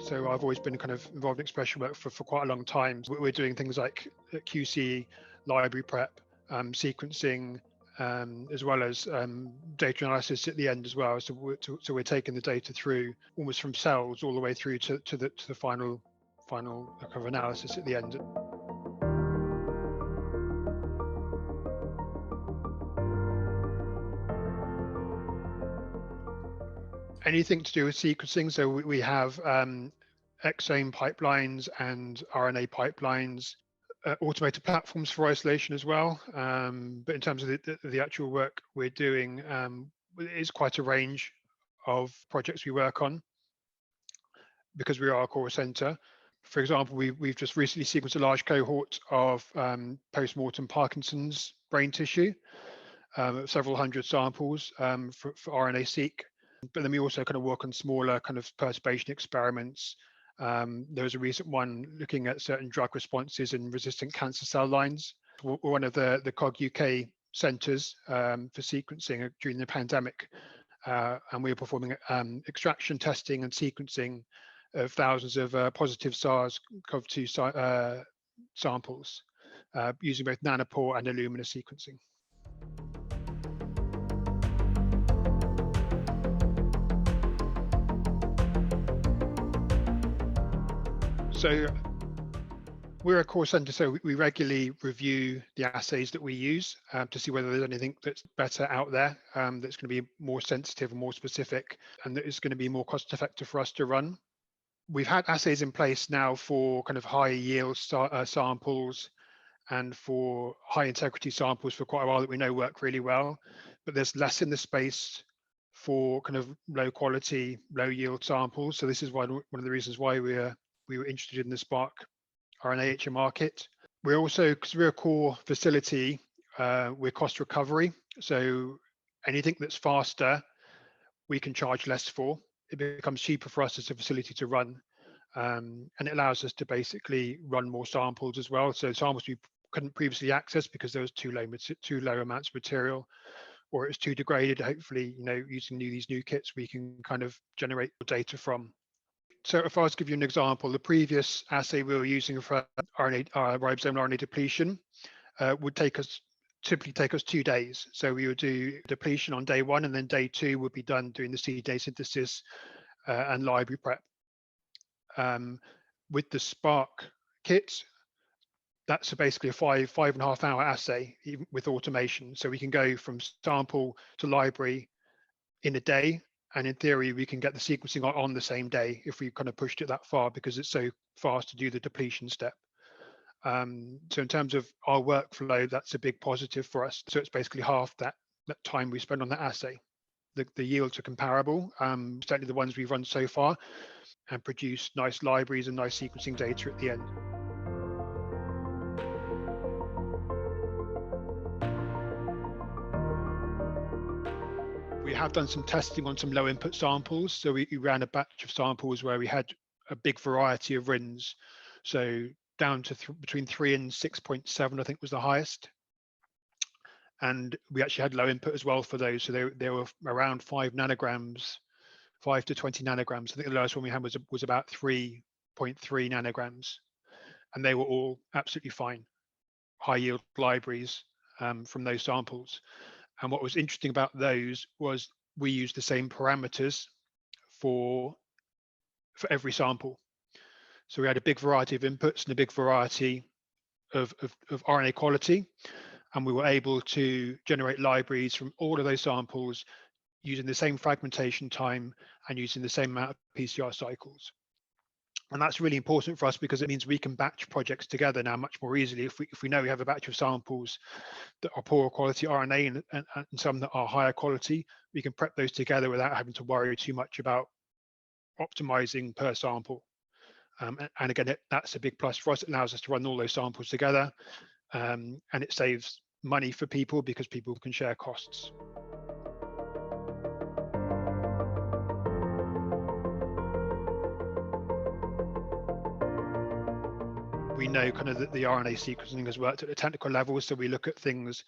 So I've always been kind of involved in expression work for quite a long time. We're doing things like QC, library prep, sequencing, as well as data analysis at the end as well. So we're taking the data through almost from cells all the way through to the final kind of analysis at the end. Anything to do with sequencing. So we have exome pipelines and RNA pipelines, automated platforms for isolation as well. But in terms of the actual work we're doing, it is quite a range of projects we work on because we are a core center. For example, we've just recently sequenced a large cohort of post-mortem Parkinson's brain tissue, several hundred samples for RNA Seq. But then we also kind of work on smaller kind of perturbation experiments. There was a recent one looking at certain drug responses in resistant cancer cell lines. We're one of the COG UK centres for sequencing during the pandemic, and we were performing extraction testing and sequencing of thousands of positive SARS-CoV-2 samples using both nanopore and Illumina sequencing. So we're a core centre, so we regularly review the assays that we use to see whether there's anything that's better out there, that's going to be more sensitive and more specific, and that is going to be more cost effective for us to run. We've had assays in place now for kind of high yield samples and for high integrity samples for quite a while that we know work really well, but there's less in the space for kind of low quality, low yield samples. So this is one of the reasons why we were interested in the SparQ RNA HMR kit. We're also, because we're a core facility, we're cost recovery. So anything that's faster, we can charge less for. It becomes cheaper for us as a facility to run. And it allows us to basically run more samples as well. So samples we couldn't previously access because there was too low amounts of material, or it was too degraded. Hopefully, using these new kits, we can kind of generate data from. So if I was to give you an example, the previous assay we were using for ribosomal RNA depletion would typically take us 2 days. So we would do depletion on day 1, and then day 2 would be done doing the cDNA synthesis and library prep. With the SparQ kit, that's basically a 5.5 hour assay, even with automation. So we can go from sample to library in a day. And in theory, we can get the sequencing on the same day if we kind of pushed it that far, because it's so fast to do the depletion step. So in terms of our workflow, that's a big positive for us. So it's basically half that time we spend on that assay. The yields are comparable, certainly the ones we've run so far, and produce nice libraries and nice sequencing data at the end. We have done some testing on some low input samples. So we ran a batch of samples where we had a big variety of RINs. So down to between 3 and 6.7, I think was the highest. And we actually had low input as well for those. So they were around 5 nanograms, 5 to 20 nanograms. I think the lowest one we had was about 3.3 nanograms. And they were all absolutely fine, high yield libraries from those samples. And what was interesting about those was we used the same parameters for every sample. So we had a big variety of inputs and a big variety of RNA quality. And we were able to generate libraries from all of those samples using the same fragmentation time and using the same amount of PCR cycles. And that's really important for us because it means we can batch projects together now much more easily. If we know we have a batch of samples that are poorer quality RNA and some that are higher quality, we can prep those together without having to worry too much about optimizing per sample. And again, that's a big plus for us. It allows us to run all those samples together, and it saves money for people because people can share costs. We know kind of that the RNA sequencing has worked at a technical level, so we look at things